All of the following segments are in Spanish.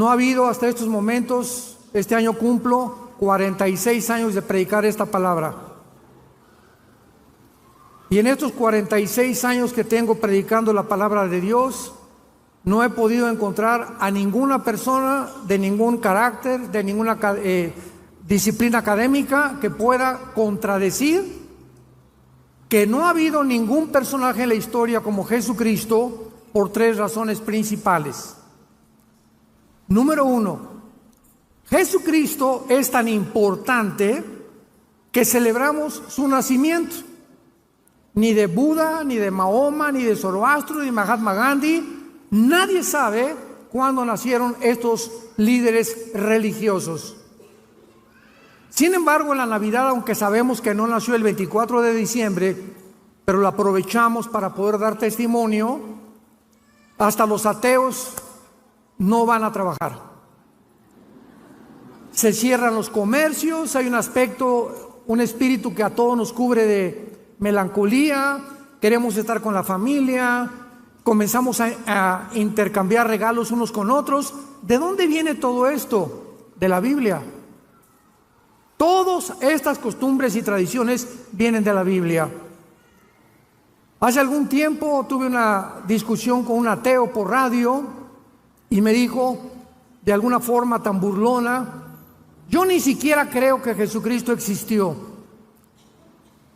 No ha habido hasta estos momentos, este año cumplo 46 años de predicar esta palabra. Y en estos 46 años que tengo predicando la palabra de Dios, no he podido encontrar a ninguna persona de ningún carácter, de ninguna disciplina académica que pueda contradecir que no ha habido ningún personaje en la historia como Jesucristo por tres razones principales. Número uno, Jesucristo es tan importante que celebramos su nacimiento. Ni de Buda, ni de Mahoma, ni de Zoroastro, ni de Mahatma Gandhi, nadie sabe cuándo nacieron estos líderes religiosos. Sin embargo, en la Navidad, aunque sabemos que no nació el 24 de diciembre, pero lo aprovechamos para poder dar testimonio, hasta los ateos no van a trabajar. Se cierran los comercios, hay un espíritu que a todos nos cubre de melancolía, queremos estar con la familia, comenzamos a intercambiar regalos unos con otros. ¿De dónde viene todo esto? De la Biblia. Todas estas costumbres y tradiciones vienen de la Biblia. Hace algún tiempo tuve una discusión con un ateo por radio y me dijo, de alguna forma tan burlona, yo ni siquiera creo que Jesucristo existió.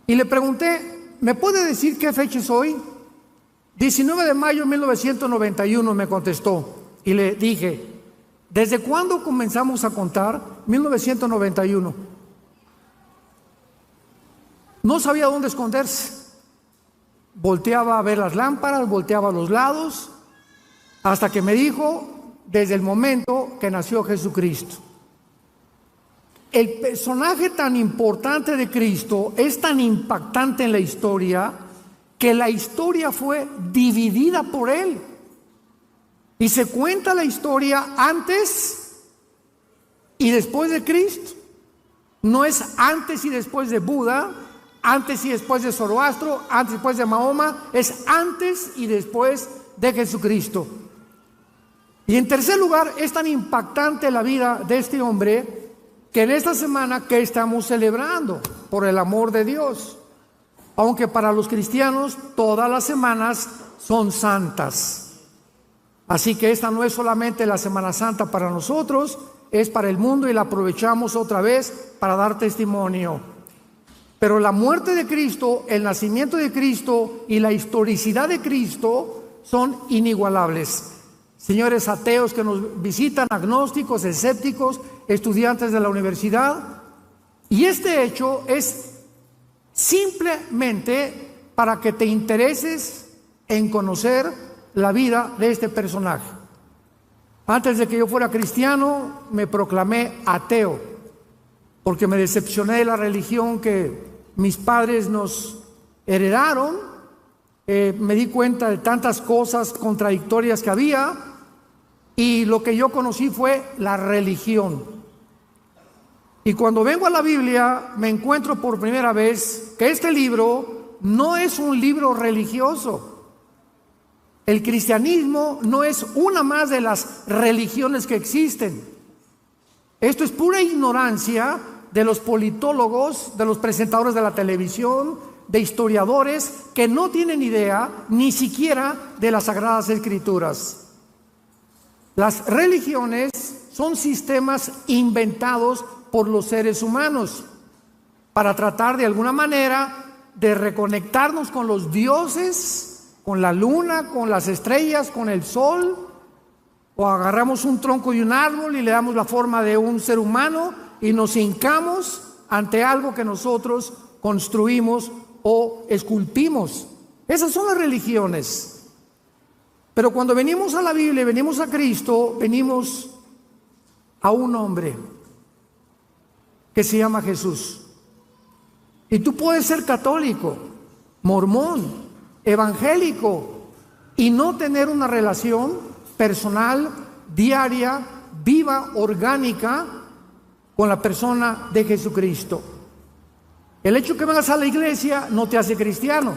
Y le pregunté, ¿me puede decir qué fecha es hoy? 19 de mayo de 1991 me contestó. Y le dije, ¿desde cuándo comenzamos a contar? 1991. No sabía dónde esconderse. Volteaba a ver las lámparas, volteaba a los lados, hasta que me dijo, desde el momento que nació Jesucristo. El personaje tan importante de Cristo es tan impactante en la historia, que la historia fue dividida por él. Y se cuenta la historia antes y después de Cristo. No es antes y después de Buda, antes y después de Zoroastro, antes y después de Mahoma, es antes y después de Jesucristo. Y en tercer lugar, es tan impactante la vida de este hombre que en esta semana que estamos celebrando por el amor de Dios. Aunque para los cristianos todas las semanas son santas. Así que esta no es solamente la Semana Santa para nosotros, es para el mundo y la aprovechamos otra vez para dar testimonio. Pero la muerte de Cristo, el nacimiento de Cristo y la historicidad de Cristo son inigualables. Señores ateos que nos visitan, agnósticos, escépticos, estudiantes de la universidad, y este hecho es simplemente para que te intereses en conocer la vida de este personaje. Antes de que yo fuera cristiano, me proclamé ateo, porque me decepcioné de la religión que mis padres nos heredaron. Me di cuenta de tantas cosas contradictorias que había, y lo que yo conocí fue la religión. Y cuando vengo a la Biblia, me encuentro por primera vez que este libro no es un libro religioso. El cristianismo no es una más de las religiones que existen. Esto es pura ignorancia de los politólogos, de los presentadores de la televisión, de historiadores que no tienen idea ni siquiera de las Sagradas Escrituras. Las religiones son sistemas inventados por los seres humanos para tratar de alguna manera de reconectarnos con los dioses, con la luna, con las estrellas, con el sol. O agarramos un tronco de un árbol y le damos la forma de un ser humano y nos hincamos ante algo que nosotros construimos o esculpimos. Esas son las religiones. Pero cuando venimos a la Biblia, venimos a Cristo, venimos a un hombre que se llama Jesús. Y tú puedes ser católico, mormón, evangélico y no tener una relación personal, diaria, viva, orgánica con la persona de Jesucristo. El hecho que vengas a la iglesia no te hace cristiano.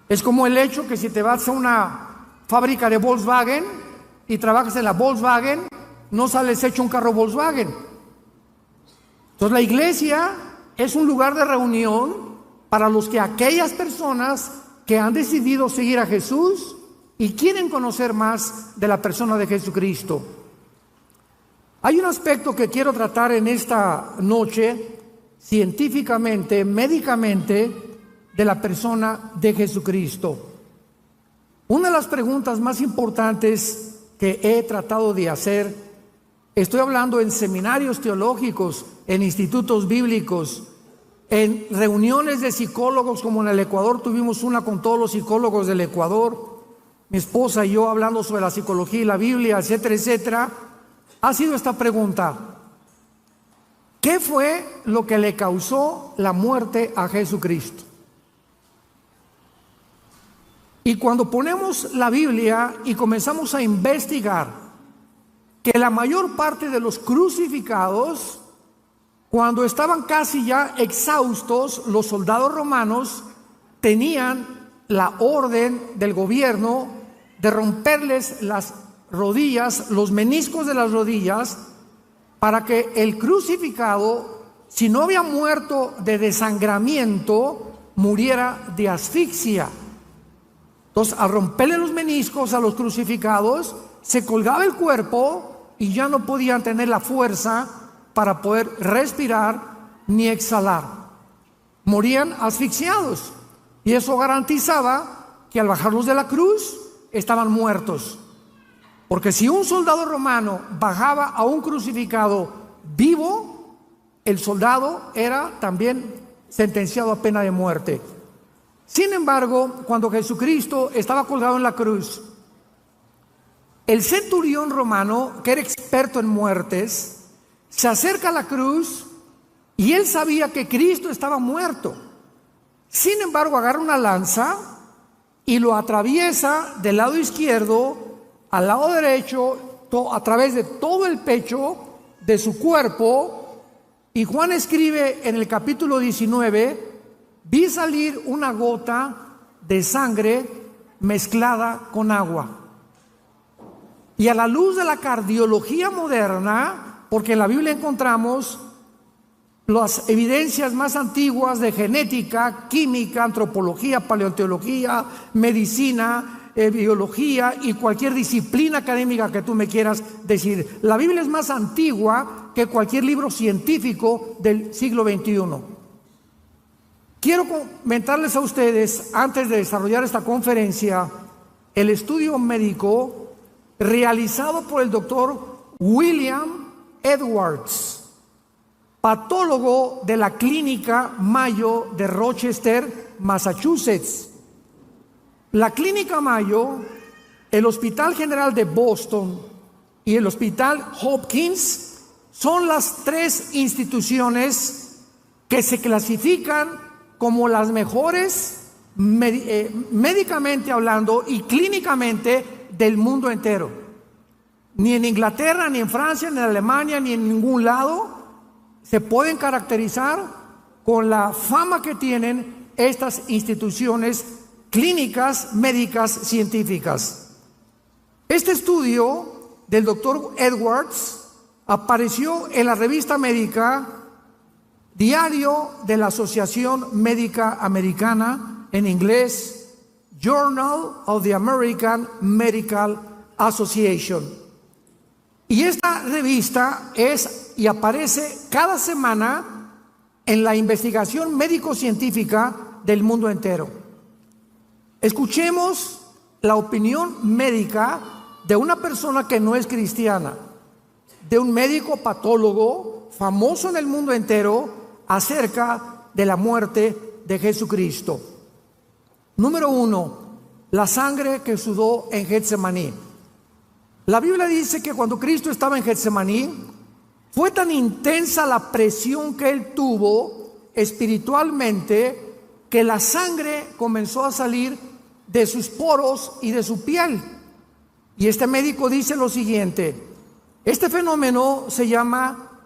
Es como el hecho que si te vas a una fábrica de Volkswagen y trabajas en la Volkswagen, no sales hecho un carro Volkswagen. Entonces la iglesia es un lugar de reunión para los que aquellas personas que han decidido seguir a Jesús y quieren conocer más de la persona de Jesucristo. Hay un aspecto que quiero tratar en esta noche, científicamente, médicamente, de la persona de Jesucristo. Una de las preguntas más importantes que he tratado de hacer, estoy hablando en seminarios teológicos, en institutos bíblicos, en reuniones de psicólogos, como en el Ecuador tuvimos una con todos los psicólogos del Ecuador, mi esposa y yo hablando sobre la psicología y la Biblia, etcétera, etcétera, ha sido esta pregunta: ¿qué fue lo que le causó la muerte a Jesucristo? Y cuando ponemos la Biblia y comenzamos a investigar que la mayor parte de los crucificados, cuando estaban casi ya exhaustos, los soldados romanos tenían la orden del gobierno de romperles las rodillas, los meniscos de las rodillas, para que el crucificado, si no había muerto de desangramiento, muriera de asfixia. Entonces, al romperle los meniscos a los crucificados, se colgaba el cuerpo y ya no podían tener la fuerza para poder respirar ni exhalar. Morían asfixiados, y eso garantizaba que al bajarlos de la cruz estaban muertos. Porque si un soldado romano bajaba a un crucificado vivo, el soldado era también sentenciado a pena de muerte. Sin embargo, cuando Jesucristo estaba colgado en la cruz, el centurión romano, que era experto en muertes, se acerca a la cruz y él sabía que Cristo estaba muerto. Sin embargo, agarra una lanza y lo atraviesa del lado izquierdo al lado derecho, a través de todo el pecho de su cuerpo. Y Juan escribe en el capítulo 19: vi salir una gota de sangre mezclada con agua. Y a la luz de la cardiología moderna, porque en la Biblia encontramos las evidencias más antiguas de genética, química, antropología, paleontología, medicina, biología y cualquier disciplina académica que tú me quieras decir. La Biblia es más antigua que cualquier libro científico del siglo XXI. Quiero comentarles a ustedes, antes de desarrollar esta conferencia, el estudio médico realizado por el doctor William Edwards, patólogo de la Clínica Mayo de Rochester, Massachusetts. La Clínica Mayo, el Hospital General de Boston y el Hospital Hopkins son las tres instituciones que se clasifican como las mejores médicamente hablando y clínicamente del mundo entero. Ni en Inglaterra, ni en Francia, ni en Alemania, ni en ningún lado se pueden caracterizar con la fama que tienen estas instituciones clínicas, médicas, científicas. Este estudio del doctor Edwards apareció en la revista médica Diario de la Asociación Médica Americana, en inglés Journal of the American Medical Association. Y esta revista es y aparece cada semana en la investigación médico-científica del mundo entero. Escuchemos la opinión médica de una persona que no es cristiana, de un médico patólogo famoso en el mundo entero acerca de la muerte de Jesucristo. Número 1, la sangre que sudó en Getsemaní. La Biblia dice que cuando Cristo estaba en Getsemaní, fue tan intensa la presión que él tuvo espiritualmente que la sangre comenzó a salir de sus poros y de su piel. Y este médico dice lo siguiente: este fenómeno se llama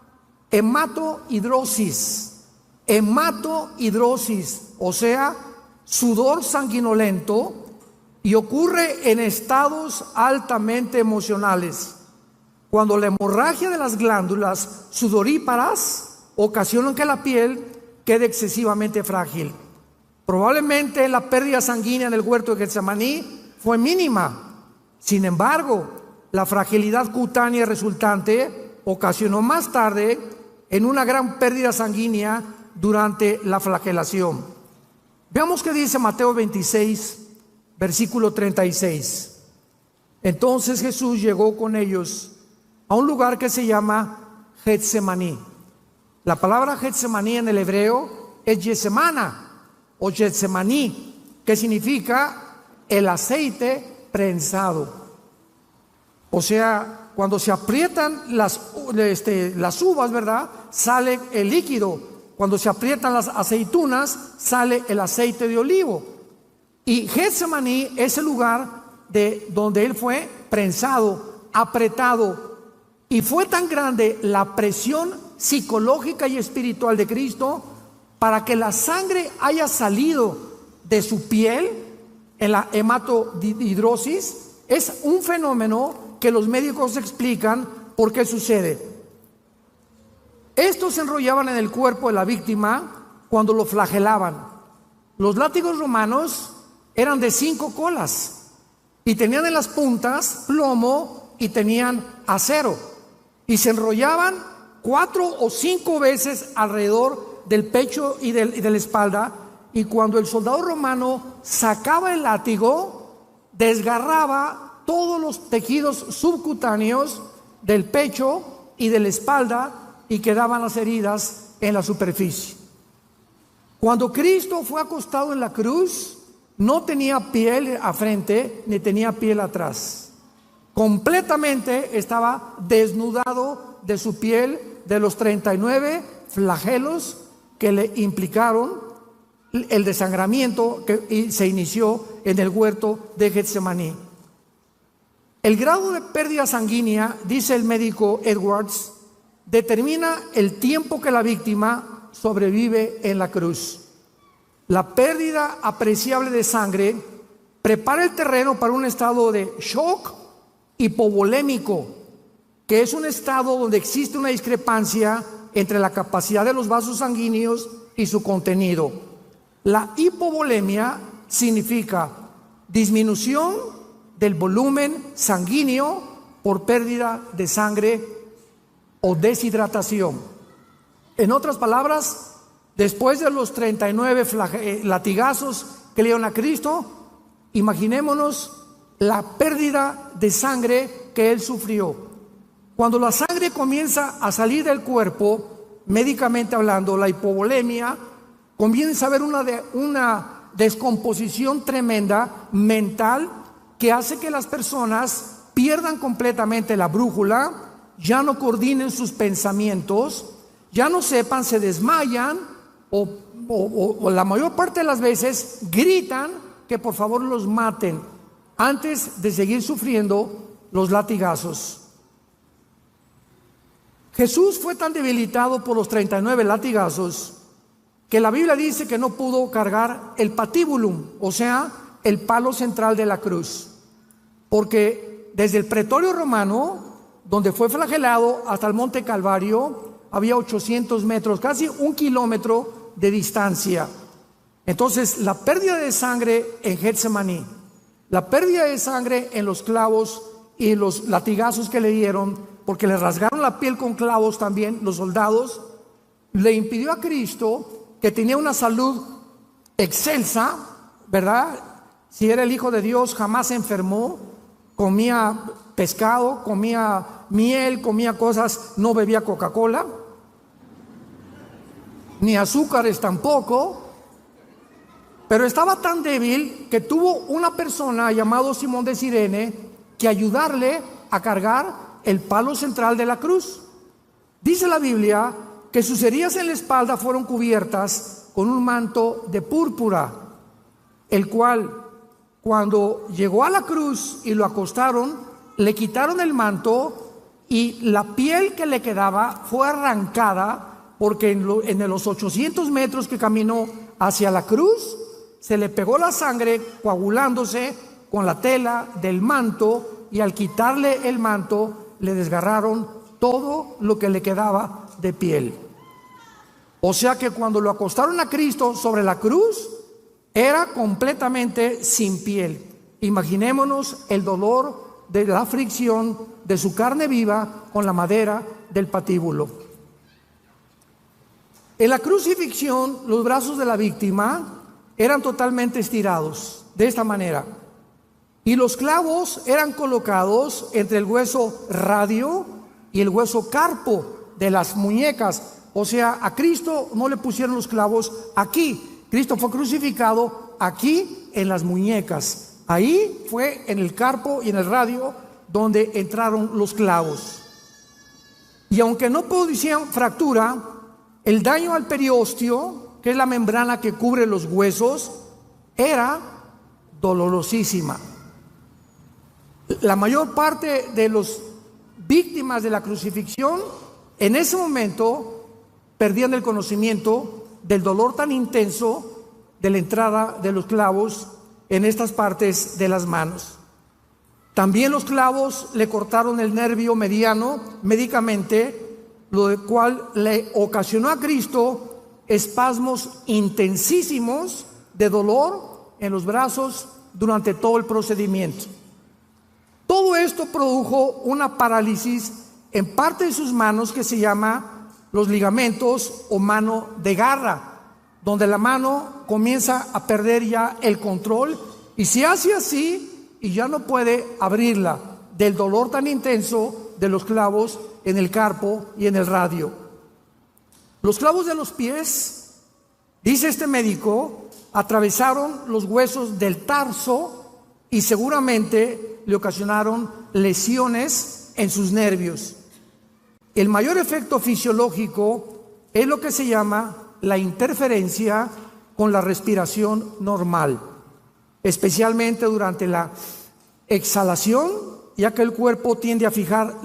hematohidrosis. Hematohidrosis, o sea, sudor sanguinolento, y ocurre en estados altamente emocionales, cuando la hemorragia de las glándulas sudoríparas ocasiona que la piel quede excesivamente frágil. Probablemente la pérdida sanguínea en el huerto de Getsemaní fue mínima. Sin embargo, la fragilidad cutánea resultante ocasionó más tarde en una gran pérdida sanguínea durante la flagelación. Veamos qué dice Mateo 26, versículo 36. Entonces Jesús llegó con ellos a un lugar que se llama Getsemaní. La palabra Getsemaní en el hebreo es Yesemana o Getsemaní, que significa el aceite prensado. O sea, cuando se aprietan las uvas, ¿verdad?, sale el líquido. Cuando se aprietan las aceitunas, sale el aceite de olivo. Y Getsemaní es el lugar donde él fue prensado, apretado. Y fue tan grande la presión psicológica y espiritual de Cristo para que la sangre haya salido de su piel en la hematodihidrosis. Es un fenómeno que los médicos explican por qué sucede. Estos se enrollaban en el cuerpo de la víctima cuando lo flagelaban. Los látigos romanos eran de 5 colas y tenían en las puntas plomo y tenían acero, y se enrollaban 4 o 5 veces alrededor del pecho y de la espalda, y cuando el soldado romano sacaba el látigo, desgarraba todos los tejidos subcutáneos del pecho y de la espalda, y quedaban las heridas en la superficie. Cuando Cristo fue acostado en la cruz, no tenía piel a frente ni tenía piel atrás. Completamente estaba desnudado de su piel, de los 39 flagelos que le implicaron el desangramiento que se inició en el huerto de Getsemaní. El grado de pérdida sanguínea, dice el médico Edwards, determina el tiempo que la víctima sobrevive en la cruz. La pérdida apreciable de sangre prepara el terreno para un estado de shock hipovolémico, que es un estado donde existe una discrepancia entre la capacidad de los vasos sanguíneos y su contenido. La hipovolemia significa disminución del volumen sanguíneo por pérdida de sangre o deshidratación. En otras palabras, después de los 39 latigazos que le dieron a Cristo, imaginémonos la pérdida de sangre que él sufrió. Cuando la sangre comienza a salir del cuerpo, médicamente hablando, la hipovolemia, comienza a haber una descomposición tremenda mental que hace que las personas pierdan completamente la brújula, ya no coordinen sus pensamientos, ya no sepan, se desmayan o la mayor parte de las veces gritan que por favor los maten antes de seguir sufriendo los latigazos. Jesús fue tan debilitado por los 39 latigazos que la Biblia dice que no pudo cargar el patibulum, o sea, el palo central de la cruz, porque desde el pretorio romano, donde fue flagelado, hasta el monte Calvario, había 800 metros, casi 1 kilómetro de distancia. Entonces, la pérdida de sangre en Getsemaní, la pérdida de sangre en los clavos y los latigazos que le dieron, porque le rasgaron la piel con clavos también los soldados, le impidió a Cristo, que tenía una salud excelsa, ¿verdad? Si era el Hijo de Dios, jamás se enfermó, comía pescado, comía miel, comía cosas, no bebía Coca-Cola, ni azúcares tampoco, pero estaba tan débil que tuvo una persona llamado Simón de Cirene que ayudarle a cargar el palo central de la cruz. Dice la Biblia que sus heridas en la espalda fueron cubiertas con un manto de púrpura, el cual, cuando llegó a la cruz y lo acostaron, le quitaron el manto y la piel que le quedaba fue arrancada, porque en los 800 metros que caminó hacia la cruz, se le pegó la sangre coagulándose con la tela del manto, y al quitarle el manto le desgarraron todo lo que le quedaba de piel. O sea que cuando lo acostaron a Cristo sobre la cruz, era completamente sin piel. Imaginémonos el dolor de la fricción de su carne viva con la madera del patíbulo. En la crucifixión, los brazos de la víctima eran totalmente estirados, de esta manera. Y los clavos eran colocados entre el hueso radio y el hueso carpo de las muñecas. O sea, a Cristo no le pusieron los clavos aquí. Cristo fue crucificado aquí en las muñecas. Ahí fue en el carpo y en el radio donde entraron los clavos. Y aunque no producían fractura, el daño al periósteo, que es la membrana que cubre los huesos, era dolorosísima. La mayor parte de las víctimas de la crucifixión en ese momento perdían el conocimiento del dolor tan intenso de la entrada de los clavos en estas partes de las manos. También los clavos le cortaron el nervio mediano médicamente, lo cual le ocasionó a Cristo espasmos intensísimos de dolor en los brazos durante todo el procedimiento. Todo esto produjo una parálisis en parte de sus manos que se llama los ligamentos o mano de garra, donde la mano comienza a perder ya el control y se hace así y ya no puede abrirla del dolor tan intenso de los clavos en el carpo y en el radio. Los clavos de los pies, dice este médico, atravesaron los huesos del tarso y seguramente le ocasionaron lesiones en sus nervios. El mayor efecto fisiológico es lo que se llama la interferencia con la respiración normal, especialmente durante la exhalación, ya que el cuerpo tiende a fijar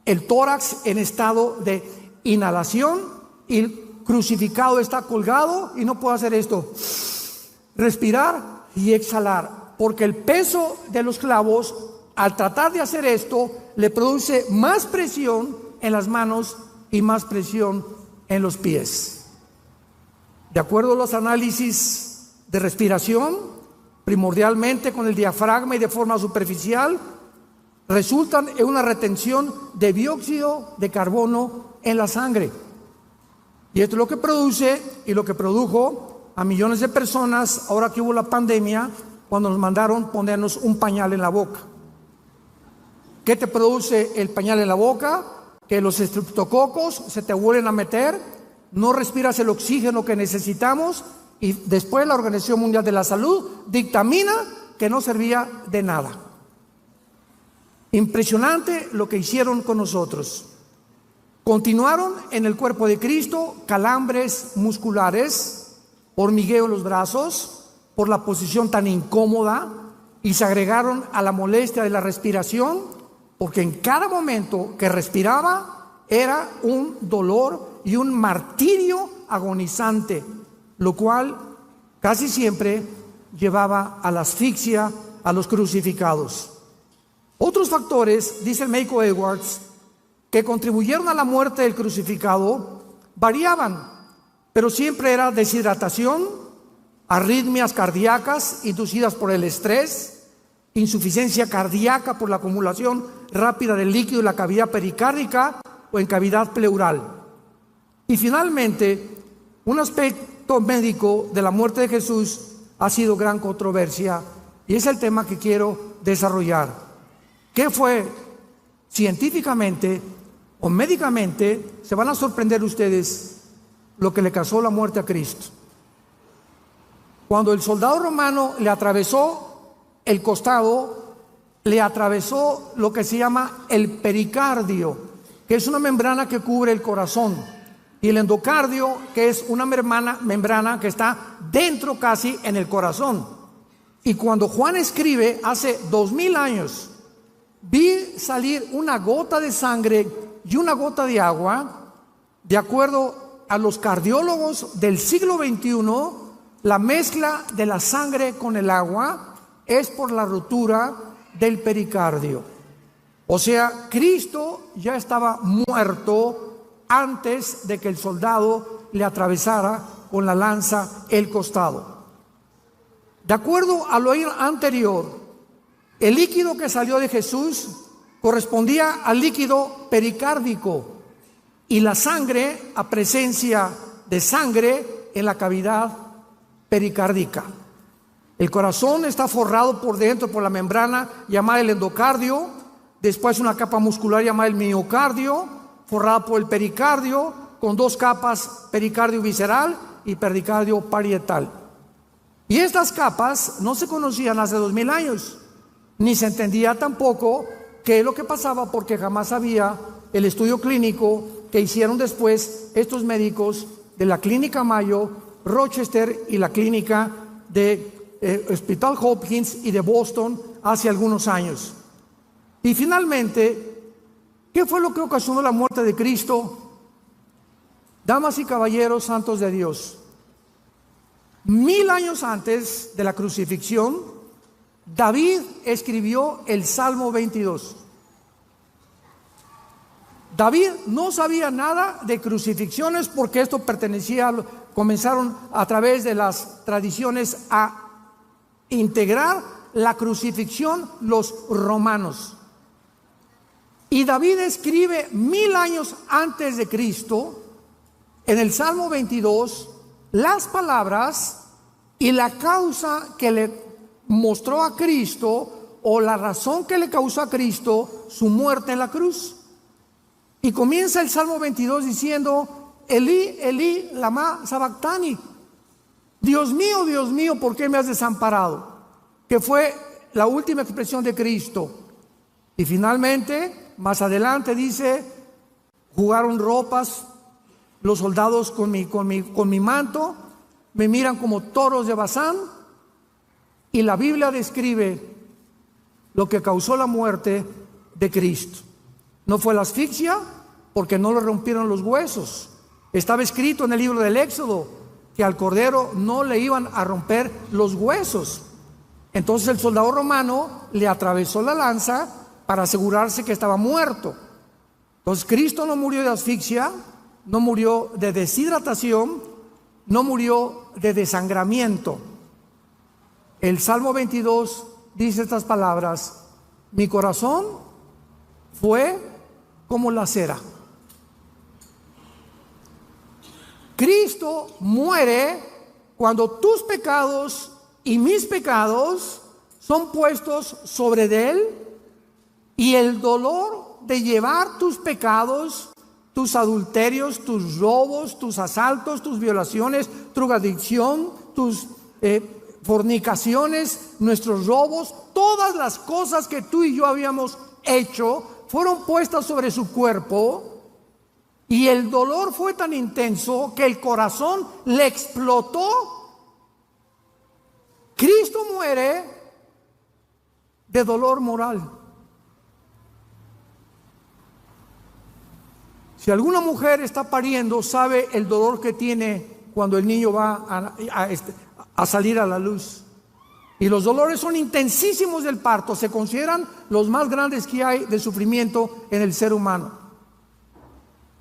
el tórax en estado de inhalación y el crucificado está colgado y no puede hacer esto, respirar y exhalar, porque el peso de los clavos, al tratar de hacer esto, le produce más presión en las manos y más presión en los pies. De acuerdo a los análisis de respiración, primordialmente con el diafragma y de forma superficial, resultan en una retención de dióxido de carbono en la sangre. Y esto es lo que produce y lo que produjo a millones de personas, ahora que hubo la pandemia, cuando nos mandaron ponernos un pañal en la boca. ¿Qué te produce el pañal en la boca? Que los estreptococos se te vuelven a meter, no respiras el oxígeno que necesitamos y después la Organización Mundial de la Salud dictamina que no servía de nada. Impresionante lo que hicieron con nosotros. Continuaron en el cuerpo de Cristo calambres musculares, hormigueo en los brazos por la posición tan incómoda, y se agregaron a la molestia de la respiración, porque en cada momento que respiraba era un dolor y un martirio agonizante, lo cual casi siempre llevaba a la asfixia a los crucificados. Otros factores, dice el médico Edwards, que contribuyeron a la muerte del crucificado variaban, pero siempre era deshidratación, arritmias cardíacas inducidas por el estrés, insuficiencia cardíaca por la acumulación rápida del líquido en la cavidad pericárdica o en cavidad pleural. Y finalmente, un aspecto médico de la muerte de Jesús ha sido gran controversia y es el tema que quiero desarrollar. ¿Qué fue científicamente o médicamente? Se van a sorprender ustedes lo que le causó la muerte a Cristo. Cuando el soldado romano le atravesó el costado, le atravesó lo que se llama el pericardio, que es una membrana que cubre el corazón, y el endocardio, que es una membrana que está dentro casi en el corazón. Y cuando Juan escribe hace 2000 años, vi salir una gota de sangre y una gota de agua. De acuerdo a los cardiólogos del siglo XXI, la mezcla de la sangre con el agua es por la rotura del pericardio. O sea, Cristo ya estaba muerto antes de que el soldado le atravesara con la lanza el costado. De acuerdo a lo anterior, el líquido que salió de Jesús correspondía al líquido pericárdico y la sangre a presencia de sangre en la cavidad pericárdica. El corazón está forrado por dentro por la membrana llamada el endocardio, después una capa muscular llamada el miocardio, forrada por el pericardio, con dos capas, pericardio visceral y pericardio parietal. Y estas capas no se conocían hace 2000 años, ni se entendía tampoco qué es lo que pasaba, porque jamás había el estudio clínico que hicieron después estos médicos de la Clínica Mayo, Rochester y la Clínica de Hospital Hopkins y de Boston hace algunos años. Y finalmente, ¿qué fue lo que ocasionó la muerte de Cristo? Damas y caballeros santos de Dios, 1000 años antes de la crucifixión, David escribió el Salmo 22. David no sabía nada de crucifixiones porque esto comenzaron a través de las tradiciones a integrar la crucifixión los romanos. Y David escribe 1000 años antes de Cristo, en el Salmo 22, las palabras y la causa que le mostró a Cristo, o la razón que le causó a Cristo su muerte en la cruz. Y comienza el Salmo 22 diciendo: Elí, Elí, lama sabactani. Dios mío, ¿por qué me has desamparado? Que fue la última expresión de Cristo. Y finalmente, más adelante dice: jugaron ropas los soldados con mi manto, me miran como toros de Bazán. Y la Biblia describe lo que causó la muerte de Cristo. No fue la asfixia, porque no le rompieron los huesos. Estaba escrito en el libro del Éxodo que al cordero no le iban a romper los huesos. Entonces el soldado romano le atravesó la lanza para asegurarse que estaba muerto. Entonces Cristo no murió de asfixia, no murió de deshidratación, no murió de desangramiento. El Salmo 22 dice estas palabras: mi corazón fue como la cera. Cristo muere cuando tus pecados y mis pecados son puestos sobre de Él, y el dolor de llevar tus pecados, tus adulterios, tus robos, tus asaltos, tus violaciones, tu drogadicción, tus fornicaciones, nuestros robos, todas las cosas que tú y yo habíamos hecho fueron puestas sobre su cuerpo, y el dolor fue tan intenso que el corazón le explotó. Cristo muere de dolor moral. Si alguna mujer está pariendo, sabe el dolor que tiene cuando el niño va a salir a la luz. Y los dolores son intensísimos del parto, se consideran los más grandes que hay de sufrimiento en el ser humano.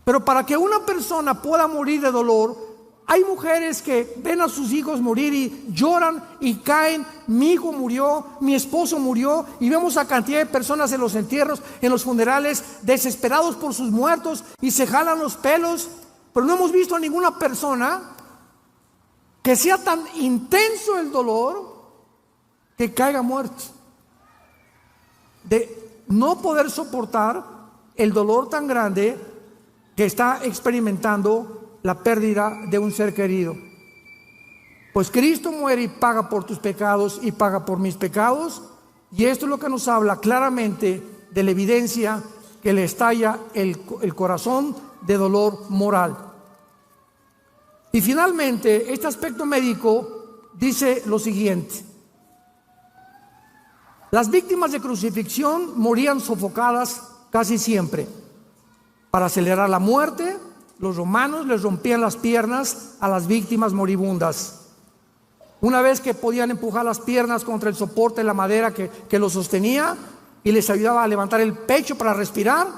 Pero para que una persona pueda morir de dolor, hay mujeres que ven a sus hijos morir y lloran y caen: mi hijo murió, mi esposo murió, y vemos a cantidad de personas en los entierros, en los funerales, desesperados por sus muertos y se jalan los pelos, pero no hemos visto a ninguna persona que sea tan intenso el dolor que caiga muerto, de no poder soportar el dolor tan grande que está experimentando la pérdida de un ser querido. Pues Cristo muere y paga por tus pecados y paga por mis pecados, y esto es lo que nos habla claramente de la evidencia que le estalla el corazón de dolor moral. Y finalmente, este aspecto médico dice lo siguiente: las víctimas de crucifixión morían sofocadas casi siempre. Para acelerar la muerte, los romanos les rompían las piernas a las víctimas moribundas. Una vez que podían empujar las piernas contra el soporte de la madera que los sostenía y les ayudaba a levantar el pecho para respirar,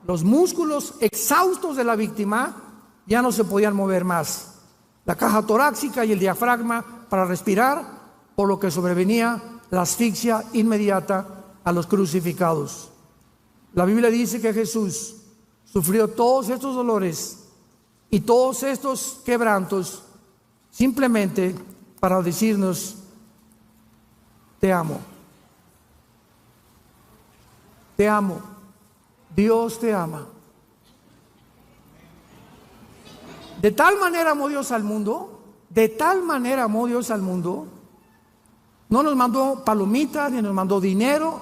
los músculos exhaustos de la víctima ya no se podían mover más. La caja torácica y el diafragma para respirar, por lo que sobrevenía la asfixia inmediata a los crucificados. La Biblia dice que Jesús sufrió todos estos dolores y todos estos quebrantos simplemente para decirnos: te amo, te amo, Dios te ama. De tal manera amó Dios al mundo, de tal manera amó Dios al mundo. No nos mandó palomitas ni nos mandó dinero.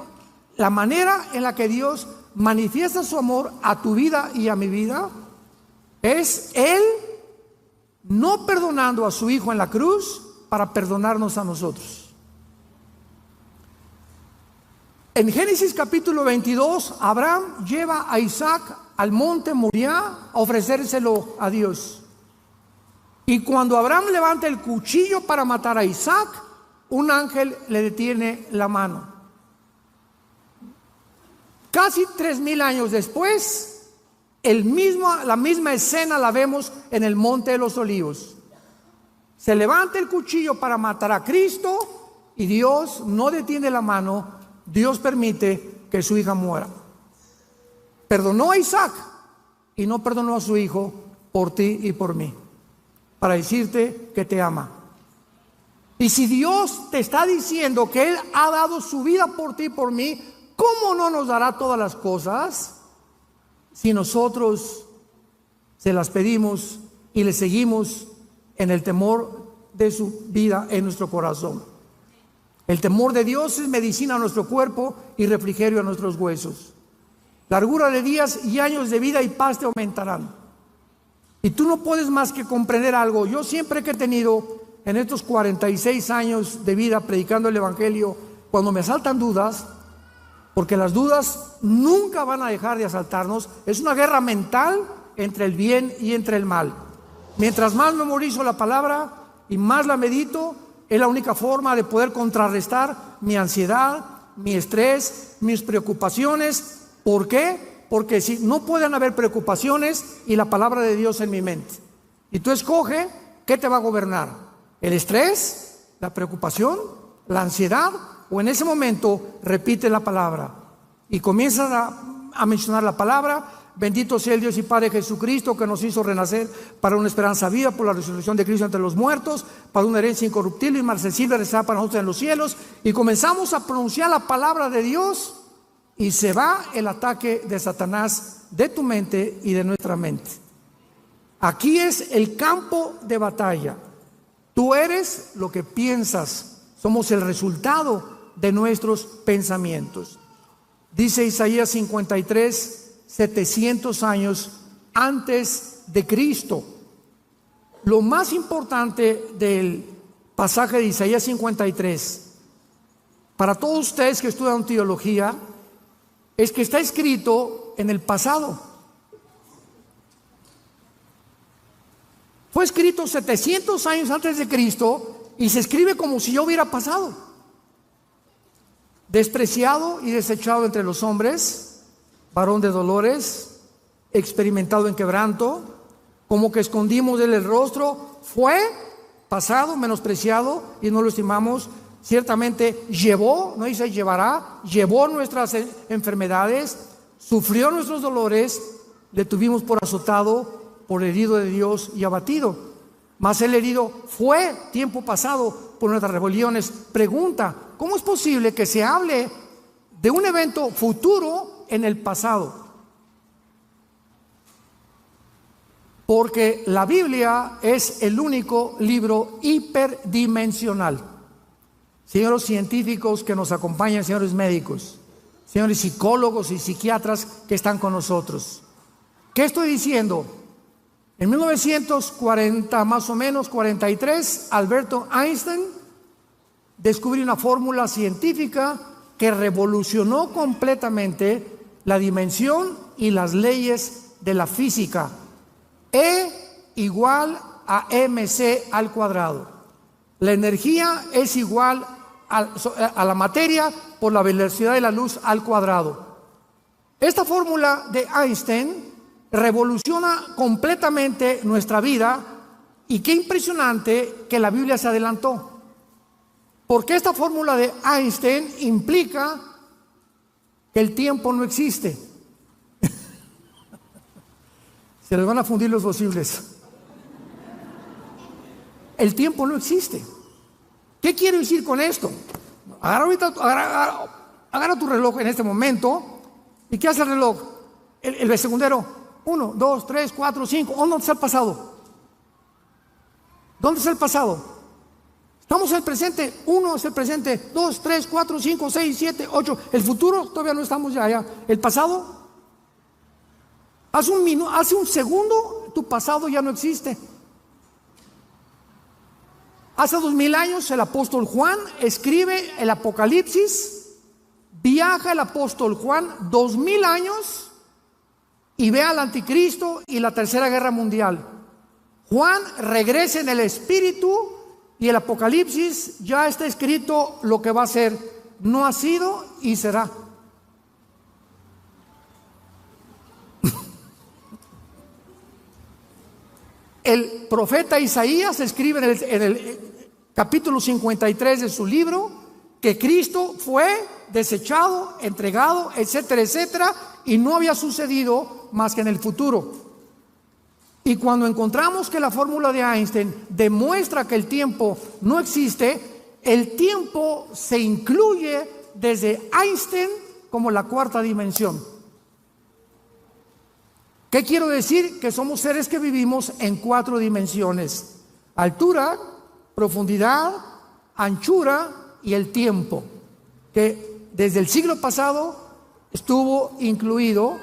La manera en la que Dios manifiesta su amor a tu vida y a mi vida es Él no perdonando a su Hijo en la cruz para perdonarnos a nosotros. En Génesis capítulo 22, Abraham lleva a Isaac al monte Moriah a ofrecérselo a Dios. Y cuando Abraham levanta el cuchillo para matar a Isaac, un ángel le detiene la mano. Casi 3000 años después, la misma escena la vemos en el Monte de los Olivos. Se levanta el cuchillo para matar a Cristo y Dios no detiene la mano. Dios permite que su hija muera. Perdonó a Isaac y no perdonó a su hijo por ti y por mí, para decirte que te ama. Y si Dios te está diciendo que Él ha dado su vida por ti y por mí, ¿cómo no nos dará todas las cosas si nosotros se las pedimos y le seguimos en el temor de su vida en nuestro corazón? El temor de Dios es medicina a nuestro cuerpo y refrigerio a nuestros huesos. Largura de días y años de vida y paz te aumentarán. Y tú no puedes más que comprender algo. Yo siempre que he tenido en estos 46 años de vida predicando el Evangelio, cuando me asaltan dudas, porque las dudas nunca van a dejar de asaltarnos, es una guerra mental entre el bien y entre el mal. Mientras más memorizo la palabra y más la medito, es la única forma de poder contrarrestar mi ansiedad, mi estrés, mis preocupaciones. ¿Por qué? Porque si no pueden haber preocupaciones y la palabra de Dios en mi mente. Y tú escoge qué te va a gobernar: el estrés, la preocupación, la ansiedad, o en ese momento repite la palabra y comienzas a mencionar la palabra. Bendito sea el Dios y Padre Jesucristo, que nos hizo renacer para una esperanza viva por la resurrección de Cristo entre los muertos, para una herencia incorruptible y inmarcesible reservada para nosotros en los cielos. Y comenzamos a pronunciar la palabra de Dios y se va el ataque de Satanás de tu mente y de nuestra mente. Aquí es el campo de batalla. Tú eres lo que piensas, somos el resultado de nuestros pensamientos. Dice Isaías 53, 700 años antes de Cristo. Lo más importante del pasaje de Isaías 53, para todos ustedes que estudian teología, es que está escrito en el pasado. Fue escrito 700 años antes de Cristo y se escribe como si ya hubiera pasado. Despreciado y desechado entre los hombres, varón de dolores, experimentado en quebranto, como que escondimos de él el rostro. Fue pasado, menospreciado y no lo estimamos. Ciertamente llevó, no dice llevará, llevó nuestras enfermedades, sufrió nuestros dolores, le tuvimos por azotado, por herido de Dios y abatido. Mas el herido fue tiempo pasado por nuestras rebeliones. Pregunta: ¿cómo es posible que se hable de un evento futuro en el pasado? Porque la Biblia es el único libro hiperdimensional. Señores científicos que nos acompañan, señores médicos, señores psicólogos y psiquiatras que están con nosotros, ¿qué estoy diciendo? En 1940, más o menos 43, Alberto Einstein descubrió una fórmula científica que revolucionó completamente la dimensión y las leyes de la física. E igual a mc al cuadrado. La energía es igual a la materia por la velocidad de la luz al cuadrado. Esta fórmula de Einstein revoluciona completamente nuestra vida, y qué impresionante que la Biblia se adelantó, porque esta fórmula de Einstein implica que el tiempo no existe. Se les van a fundir los posibles. El tiempo no existe. ¿Qué quiero decir con esto? Agarra tu reloj en este momento. ¿Y qué hace el reloj? El segundero. 1, 2, 3, 4, 5. ¿Dónde está el pasado? ¿Dónde está el pasado? Estamos en el presente. 1 es el presente. 2, 3, 4, 5, 6, 7, 8. El futuro todavía no estamos allá. El pasado. Hace un segundo tu pasado ya no existe. Hace 2000 años el apóstol Juan escribe el Apocalipsis. Viaja el apóstol Juan 2000 años y ve al anticristo y la tercera guerra mundial. Juan regresa en el espíritu y el Apocalipsis ya está escrito lo que va a ser. No ha sido y será. El profeta Isaías escribe en el capítulo 53 de su libro que Cristo fue desechado, entregado, etcétera, etcétera, y no había sucedido más que en el futuro. Y cuando encontramos que la fórmula de Einstein demuestra que el tiempo no existe, el tiempo se incluye desde Einstein como la cuarta dimensión. ¿Qué quiero decir? Que somos seres que vivimos en 4 dimensiones: altura, profundidad, anchura y el tiempo, que desde el siglo pasado estuvo incluido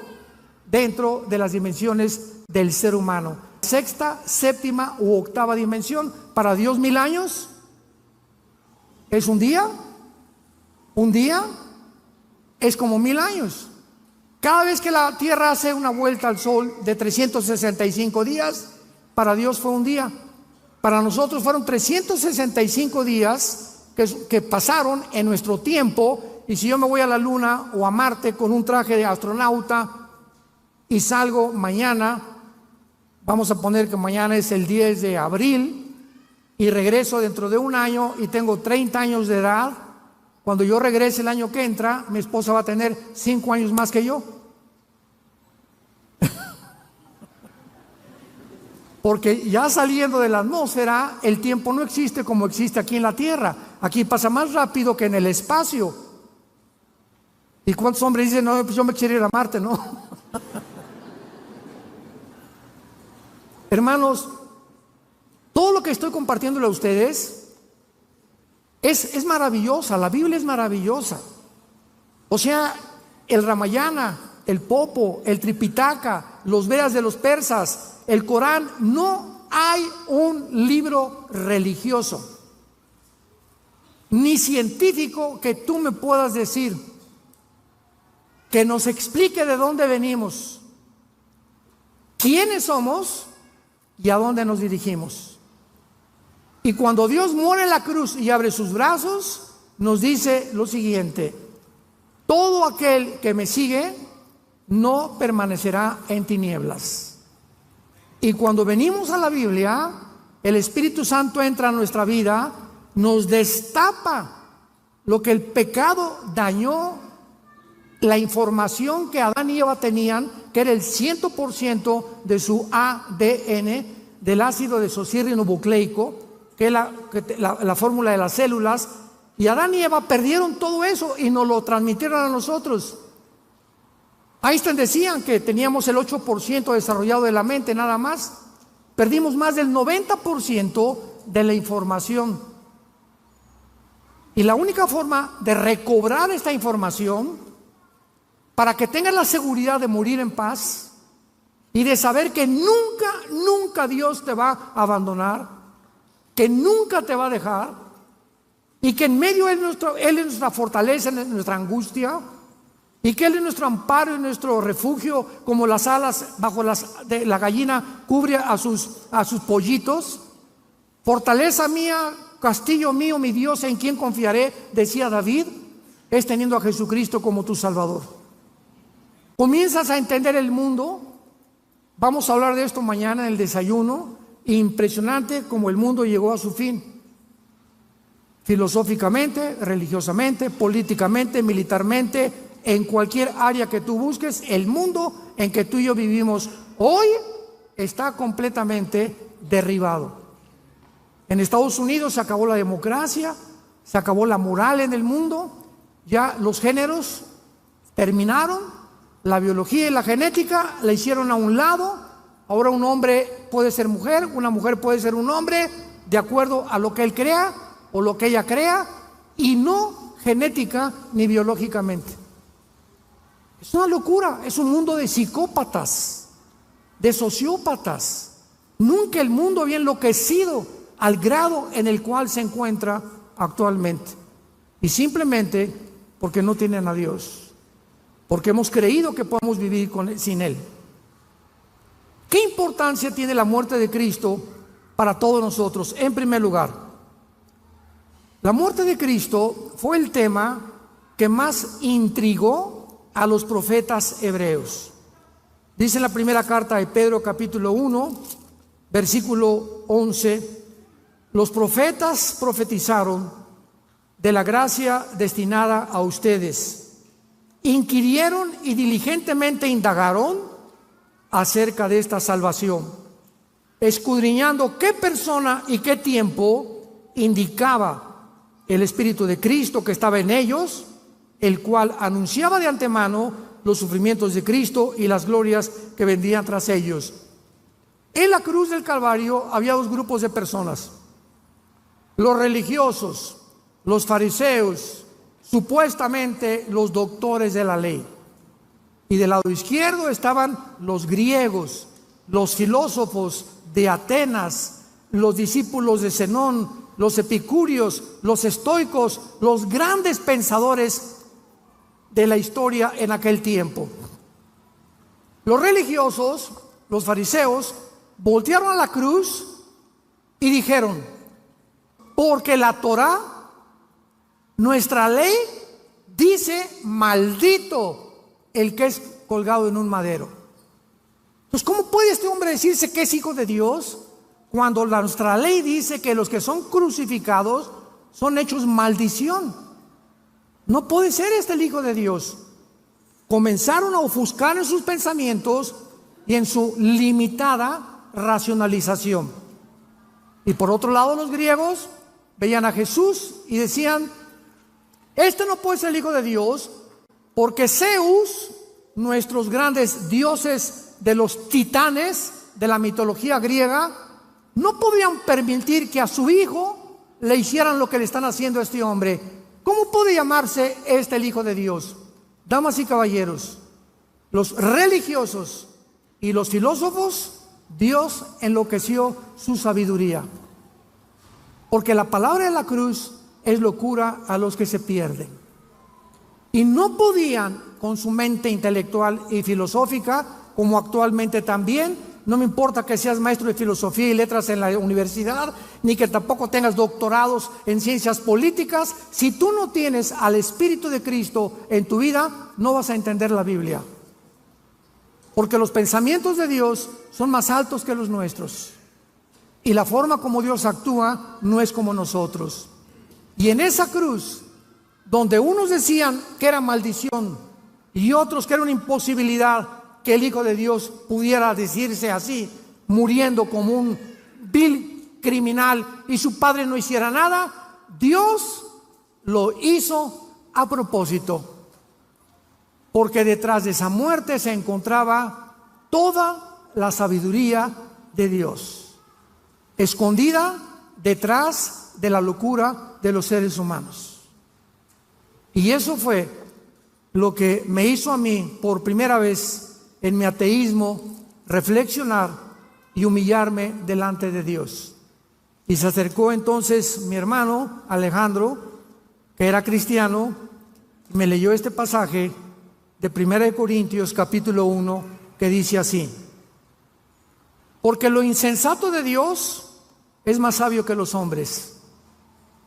dentro de las dimensiones del ser humano. Sexta, séptima u octava dimensión. Para Dios 1000 años es un día es como 1000 años. Cada vez que la Tierra hace una vuelta al Sol de 365 días, para Dios fue un día. Para nosotros fueron 365 días que pasaron en nuestro tiempo. Y si yo me voy a la Luna o a Marte con un traje de astronauta y salgo mañana, vamos a poner que mañana es el 10 de abril, y regreso dentro de un año y tengo 30 años de edad, cuando yo regrese el año que entra, mi esposa va a tener 5 años más que yo. Porque ya saliendo de la atmósfera, el tiempo no existe como existe aquí en la Tierra. Aquí pasa más rápido que en el espacio. ¿Y cuántos hombres dicen, no, pues yo me quiero ir a Marte, no? Hermanos, todo lo que estoy compartiéndole a ustedes es maravillosa. La Biblia es maravillosa. O sea, el Ramayana, el Popo, el Tripitaka, los Vedas de los persas, el Corán, no hay un libro religioso ni científico que tú me puedas decir que nos explique de dónde venimos, quiénes somos y a dónde nos dirigimos. Y cuando Dios muere en la cruz y abre sus brazos, nos dice lo siguiente: todo aquel que me sigue no permanecerá en tinieblas. Y cuando venimos a la Biblia, el Espíritu Santo entra a nuestra vida, nos destapa lo que el pecado dañó, la información que Adán y Eva tenían, que era el 100% de su ADN, del ácido desoxirribonucleico, que es la fórmula de las células. Y Adán y Eva perdieron todo eso y nos lo transmitieron a nosotros. Einstein decían que teníamos el 8% desarrollado de la mente nada más. Perdimos más del 90% de la información. Y la única forma de recobrar esta información, para que tengas la seguridad de morir en paz y de saber que nunca Dios te va a abandonar, que nunca te va a dejar, y que en medio Él es nuestra fortaleza, nuestra angustia, y que Él es nuestro amparo y nuestro refugio, como las alas bajo de la gallina cubre a sus pollitos. Fortaleza mía, castillo mío, mi Dios, en quien confiaré, decía David, es teniendo a Jesucristo como tu Salvador. Comienzas a entender el mundo. Vamos a hablar de esto mañana en el desayuno. Impresionante como el mundo llegó a su fin. Filosóficamente, religiosamente, políticamente, militarmente, en cualquier área que tú busques, el mundo en que tú y yo vivimos hoy está completamente derribado. En Estados Unidos se acabó la democracia, se acabó la moral en el mundo, ya los géneros terminaron, la biología y la genética la hicieron a un lado. Ahora un hombre puede ser mujer, una mujer puede ser un hombre, de acuerdo a lo que él crea o lo que ella crea, y no genética ni biológicamente. Es una locura, es un mundo de psicópatas, de sociópatas. Nunca el mundo había enloquecido al grado en el cual se encuentra actualmente. Y simplemente porque no tienen a Dios, porque hemos creído que podemos vivir sin Él. ¿Qué importancia tiene la muerte de Cristo para todos nosotros? En primer lugar, la muerte de Cristo fue el tema que más intrigó a los profetas hebreos. Dice en la primera carta de Pedro, capítulo 1, versículo 11, los profetas profetizaron de la gracia destinada a ustedes. Inquirieron y diligentemente indagaron acerca de esta salvación, escudriñando qué persona y qué tiempo indicaba el Espíritu de Cristo que estaba en ellos, el cual anunciaba de antemano los sufrimientos de Cristo y las glorias que vendrían tras ellos. En la cruz del Calvario había dos grupos de personas: los religiosos, los fariseos, supuestamente los doctores de la ley. Y del lado izquierdo estaban los griegos, los filósofos de Atenas, los discípulos de Zenón, los epicúreos, los estoicos, los grandes pensadores de la historia en aquel tiempo. Los religiosos, los fariseos, voltearon a la cruz y dijeron: porque la Torá, nuestra ley, dice maldito el que es colgado en un madero. Entonces, ¿cómo puede este hombre decirse que es hijo de Dios cuando nuestra ley dice que los que son crucificados son hechos maldición? No puede ser este el hijo de Dios. Comenzaron a ofuscar en sus pensamientos y en su limitada racionalización. Y por otro lado, los griegos veían a Jesús y decían: este no puede ser el hijo de Dios, porque Zeus, nuestros grandes dioses de los titanes de la mitología griega, no podían permitir que a su hijo le hicieran lo que le están haciendo a este hombre. ¿Cómo puede llamarse este el hijo de Dios? Damas y caballeros, los religiosos y los filósofos, Dios enloqueció su sabiduría, porque la palabra de la cruz es locura a los que se pierden. Y no podían, con su mente intelectual y filosófica, como actualmente también, no me importa que seas maestro de filosofía y letras en la universidad, ni que tampoco tengas doctorados en ciencias políticas, si tú no tienes al Espíritu de Cristo en tu vida, no vas a entender la Biblia. Porque los pensamientos de Dios son más altos que los nuestros. Y la forma como Dios actúa no es como nosotros. Y en esa cruz, donde unos decían que era maldición y otros que era una imposibilidad que el Hijo de Dios pudiera decirse así, muriendo como un vil criminal y su padre no hiciera nada, Dios lo hizo a propósito, porque detrás de esa muerte se encontraba toda la sabiduría de Dios, escondida detrás de la locura de los seres humanos. Y eso fue lo que me hizo a mí, por primera vez en mi ateísmo, reflexionar y humillarme delante de Dios. Y se acercó entonces mi hermano Alejandro, que era cristiano, y me leyó este pasaje de 1 Corintios capítulo 1, que dice así: porque lo insensato de Dios es más sabio que los hombres,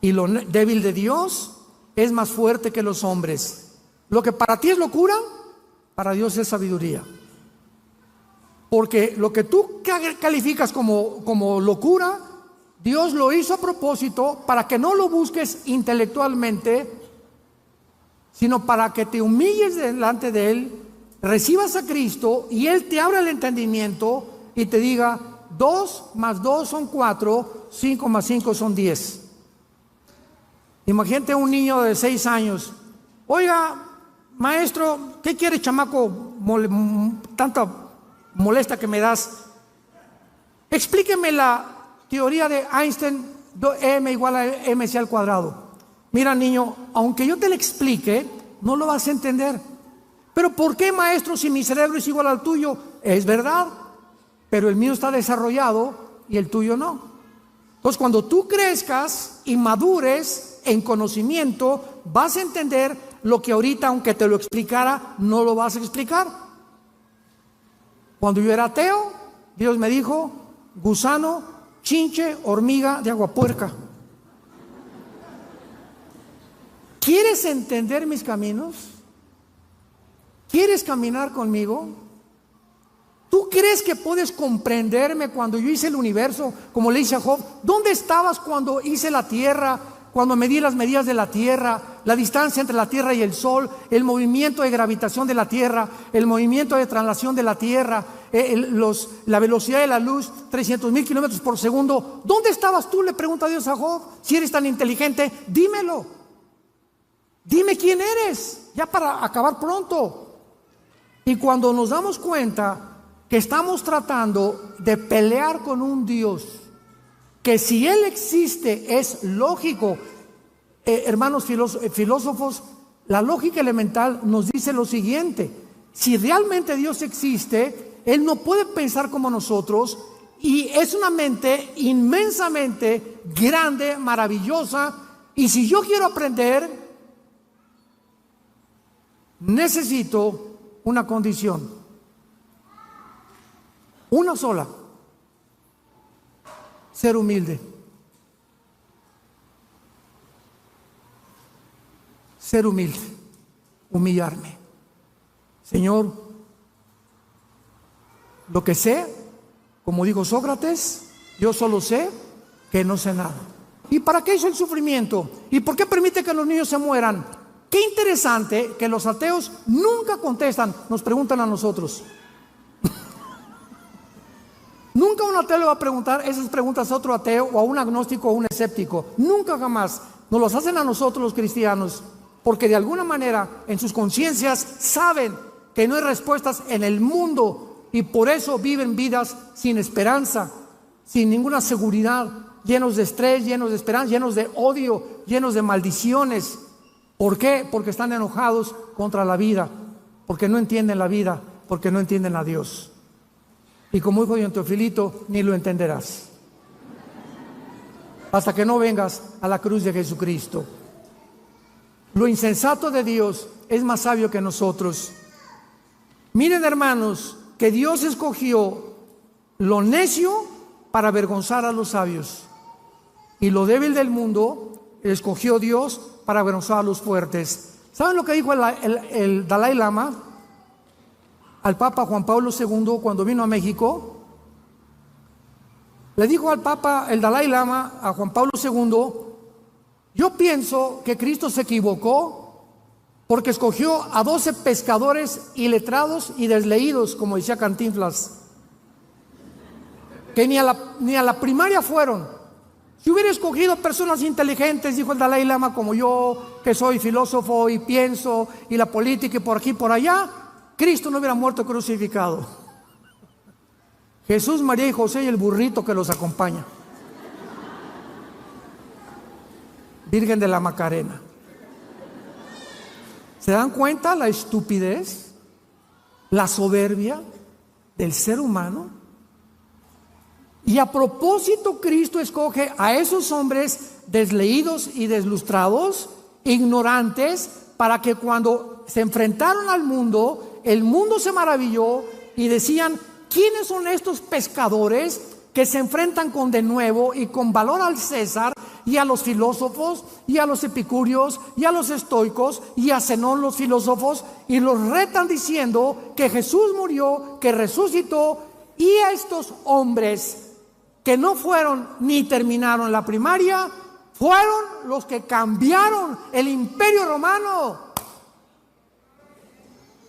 Y lo débil de Dios es más fuerte que los hombres. Lo que para ti es locura, para Dios es sabiduría. Porque lo que tú calificas como locura, Dios lo hizo a propósito para que no lo busques intelectualmente, sino para que te humilles delante de Él, recibas a Cristo y Él te abra el entendimiento y te diga: 2 más 2 son 4, 5 más 5 son 10. Imagínate un niño de 6 años. Oiga, maestro, ¿qué quiere, chamaco? Tanta molesta que me das. Explíqueme la teoría de Einstein, m igual a mc al cuadrado. Mira, niño, aunque yo te la explique, no lo vas a entender. Pero ¿por qué, maestro, si mi cerebro es igual al tuyo? Es verdad, pero el mío está desarrollado y el tuyo no. Entonces, cuando tú crezcas y madures en conocimiento, vas a entender lo que ahorita, aunque te lo explicara, no lo vas a explicar. Cuando yo era ateo, Dios me dijo: gusano, chinche, hormiga de agua puerca. ¿Quieres entender mis caminos? ¿Quieres caminar conmigo? ¿Tú crees que puedes comprenderme cuando yo hice el universo? Como le dice a Job: ¿dónde estabas cuando hice la tierra? Cuando medí las medidas de la tierra, la distancia entre la tierra y el sol, el movimiento de gravitación de la tierra, el movimiento de traslación de la tierra, la velocidad de la luz, 300,000 kilómetros por segundo. ¿Dónde estabas tú? Le pregunta Dios a Job. Si eres tan inteligente, dímelo. Dime quién eres, ya para acabar pronto. Y cuando nos damos cuenta que estamos tratando de pelear con un Dios, que si Él existe es lógico, hermanos filósofos, la lógica elemental nos dice lo siguiente: si realmente Dios existe, Él no puede pensar como nosotros, y es una mente inmensamente grande, maravillosa, y si yo quiero aprender, necesito una condición, una sola: ser humilde. Ser humilde, humillarme. Señor, lo que sé, como dijo Sócrates, yo solo sé que no sé nada. ¿Y para qué hizo el sufrimiento? ¿Y por qué permite que los niños se mueran? Qué interesante que los ateos nunca contestan, nos preguntan a nosotros. Nunca un ateo le va a preguntar esas preguntas a otro ateo, o a un agnóstico o a un escéptico. Nunca, jamás. Nos los hacen a nosotros los cristianos, porque de alguna manera en sus conciencias saben que no hay respuestas en el mundo, y por eso viven vidas sin esperanza, sin ninguna seguridad, llenos de estrés, llenos de esperanza, llenos de odio, llenos de maldiciones. ¿Por qué? Porque están enojados contra la vida, porque no entienden la vida, porque no entienden a Dios. Y como dijo don Teofilito, ni lo entenderás hasta que no vengas a la cruz de Jesucristo. Lo insensato de Dios es más sabio que nosotros. Miren, hermanos, que Dios escogió lo necio para avergonzar a los sabios, y lo débil del mundo escogió Dios para avergonzar a los fuertes. ¿Saben lo que dijo el Dalai Lama al Papa Juan Pablo II cuando vino a México? Le dijo al Papa, el Dalai Lama, a Juan Pablo II: yo pienso que Cristo se equivocó porque escogió a 12 pescadores iletrados y desleídos, como decía Cantinflas, que ni a la primaria fueron. Si hubiera escogido personas inteligentes, dijo el Dalai Lama, como yo, que soy filósofo y pienso, y la política y por aquí y por allá, Cristo no hubiera muerto crucificado. Jesús, María y José y el burrito que los acompaña. Virgen de la Macarena. ¿Se dan cuenta la estupidez, la soberbia del ser humano? Y a propósito, Cristo escoge a esos hombres desleídos y deslustrados, ignorantes, para que cuando se enfrentaron al mundo, el mundo se maravilló y decían: ¿quiénes son estos pescadores que se enfrentan con denuedo y con valor al César y a los filósofos, y a los epicúreos, y a los estoicos, y a Zenón los filósofos, y los retan diciendo que Jesús murió, que resucitó, y a estos hombres que no fueron ni terminaron la primaria, fueron los que cambiaron el Imperio Romano.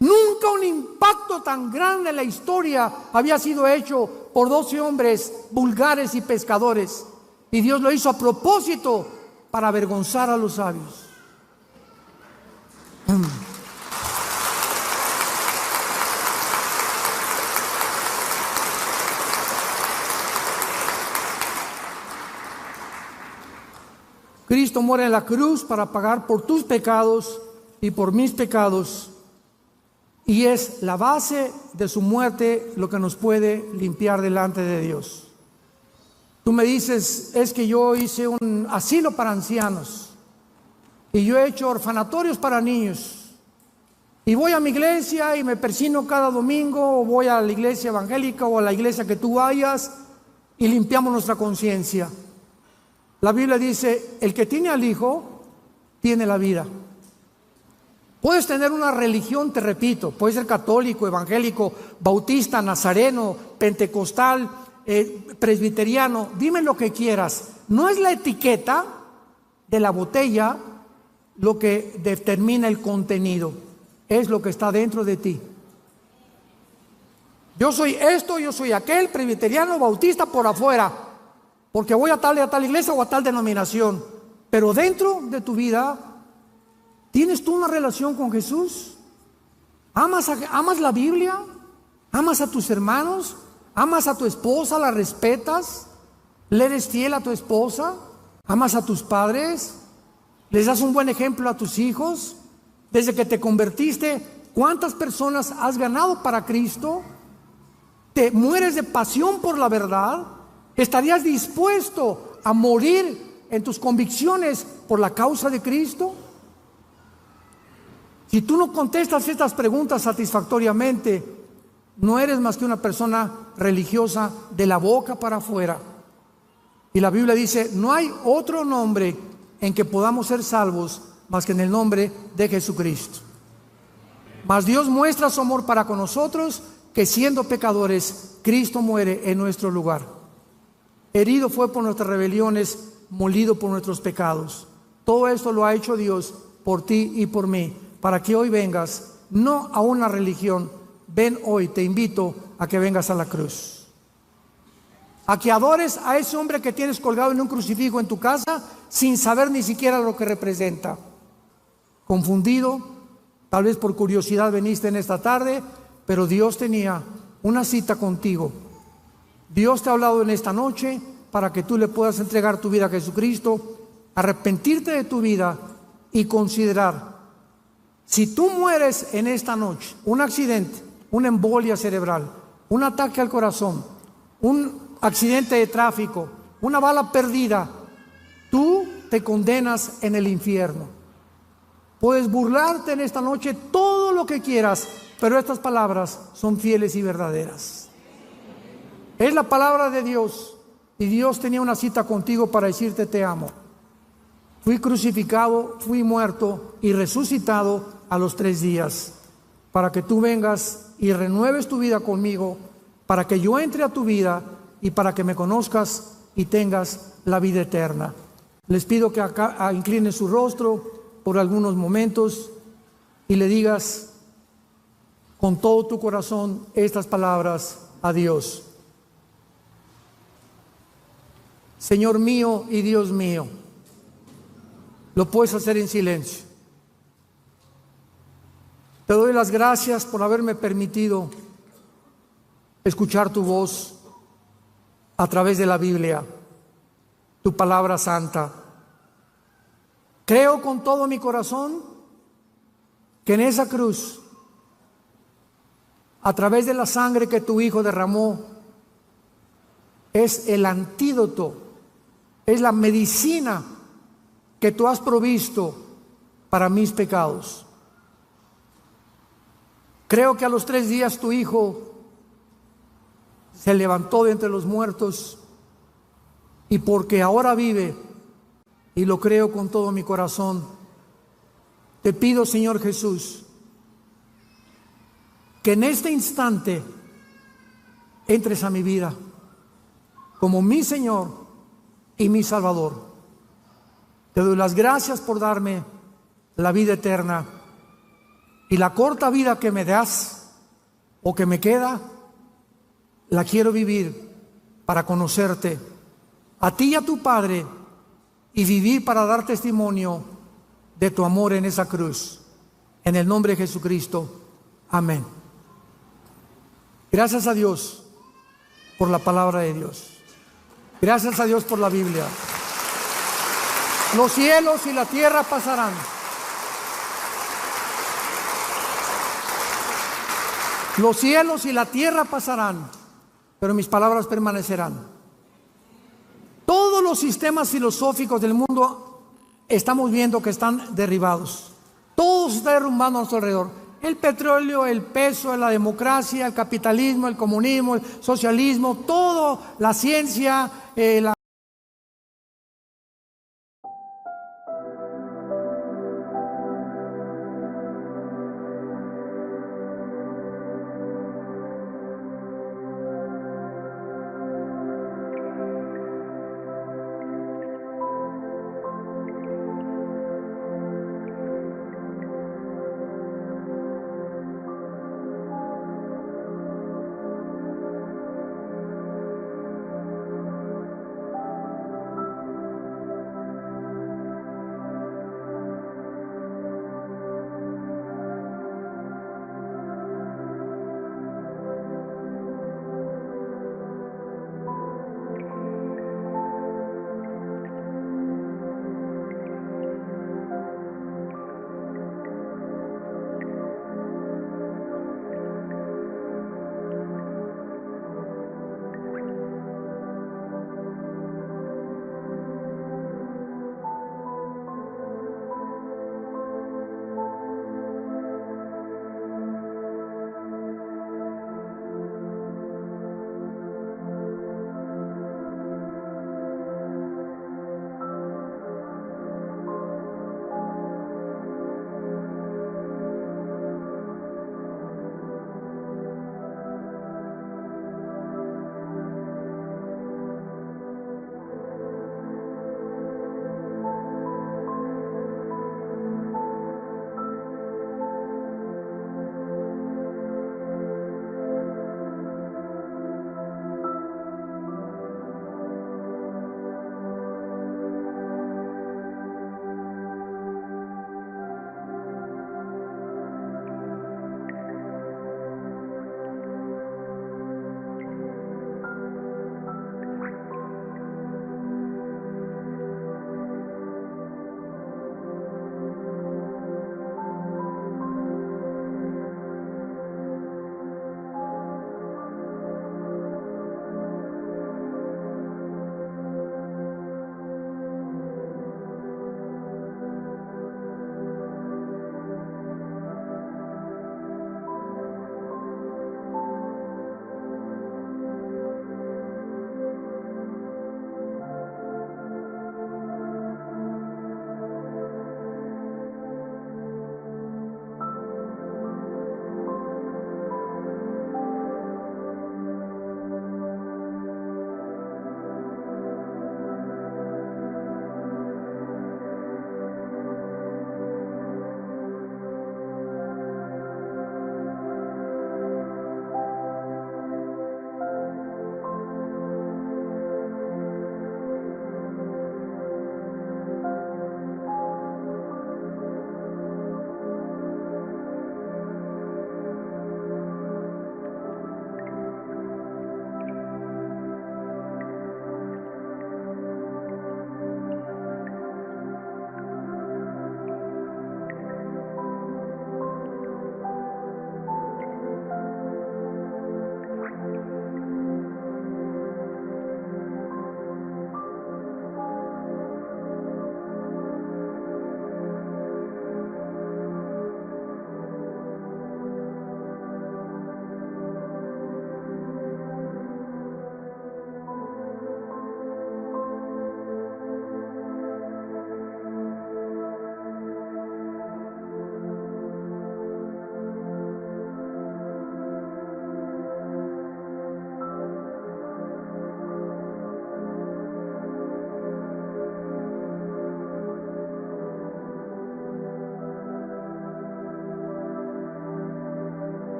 Nunca un impacto tan grande en la historia había sido hecho por 12 hombres vulgares y pescadores. Y Dios lo hizo a propósito para avergonzar a los sabios. Cristo muere en la cruz para pagar por tus pecados y por mis pecados. Y es la base de su muerte lo que nos puede limpiar delante de Dios. Tú me dices, es que yo hice un asilo para ancianos y yo he hecho orfanatorios para niños y voy a mi iglesia y me persino cada domingo, o voy a la iglesia evangélica o a la iglesia que tú vayas y limpiamos nuestra conciencia. La Biblia dice, el que tiene al Hijo tiene la vida. Puedes tener una religión, te repito, puedes ser católico, evangélico, bautista, nazareno, pentecostal, presbiteriano, dime lo que quieras. No es la etiqueta de la botella lo que determina el contenido, es lo que está dentro de ti. Yo soy esto, yo soy aquel, presbiteriano, bautista por afuera, porque voy a tal iglesia o a tal denominación, pero dentro de tu vida, ¿tienes tú una relación con Jesús? ¿Amas la Biblia? ¿Amas a tus hermanos? ¿Amas a tu esposa? ¿La respetas? ¿Le eres fiel a tu esposa? ¿Amas a tus padres? ¿Les das un buen ejemplo a tus hijos? Desde que te convertiste, ¿cuántas personas has ganado para Cristo? ¿Te mueres de pasión por la verdad? ¿Estarías dispuesto a morir en tus convicciones por la causa de Cristo? Si tú no contestas estas preguntas satisfactoriamente, no eres más que una persona religiosa de la boca para afuera. Y la Biblia dice, no hay otro nombre en que podamos ser salvos más que en el nombre de Jesucristo. Mas Dios muestra su amor para con nosotros, que siendo pecadores, Cristo muere en nuestro lugar. Herido fue por nuestras rebeliones, molido por nuestros pecados. Todo esto lo ha hecho Dios por ti y por mí, para que hoy vengas, no a una religión, ven hoy, te invito a que vengas a la cruz. A que adores a ese hombre que tienes colgado en un crucifijo en tu casa, sin saber ni siquiera lo que representa. Confundido, tal vez por curiosidad veniste en esta tarde, pero Dios tenía una cita contigo. Dios te ha hablado en esta noche para que tú le puedas entregar tu vida a Jesucristo, arrepentirte de tu vida y considerar, si tú mueres en esta noche, un accidente, una embolia cerebral, un ataque al corazón, un accidente de tráfico, una bala perdida, tú te condenas en el infierno. Puedes burlarte en esta noche todo lo que quieras, pero estas palabras son fieles y verdaderas. Es la palabra de Dios, y Dios tenía una cita contigo para decirte te amo. Fui crucificado, fui muerto y resucitado a los 3 días, para que tú vengas y renueves tu vida conmigo, para que yo entre a tu vida y para que me conozcas y tengas la vida eterna. Les pido que acá inclinen su rostro por algunos momentos y le digas con todo tu corazón estas palabras a Dios. Señor mío y Dios mío, lo puedes hacer en silencio. Te doy las gracias por haberme permitido escuchar tu voz a través de la Biblia, tu palabra santa. Creo con todo mi corazón que en esa cruz, a través de la sangre que tu Hijo derramó, es el antídoto, es la medicina que tú has provisto para mis pecados. Creo que a los 3 días tu Hijo se levantó de entre los muertos, y porque ahora vive, y lo creo con todo mi corazón. Te pido, Señor Jesús, que en este instante entres a mi vida como mi Señor y mi Salvador. Te doy las gracias por darme la vida eterna, y la corta vida que me das o que me queda, la quiero vivir para conocerte a ti y a tu Padre, y vivir para dar testimonio de tu amor en esa cruz. En el nombre de Jesucristo. Amén. Gracias a Dios por la palabra de Dios. Gracias a Dios por la Biblia. Los cielos y la tierra pasarán. Los cielos y la tierra pasarán, pero mis palabras permanecerán. Todos los sistemas filosóficos del mundo estamos viendo que están derribados. Todo se está derrumbando a nuestro alrededor. El petróleo, el peso, la democracia, el capitalismo, el comunismo, el socialismo, todo, la ciencia, la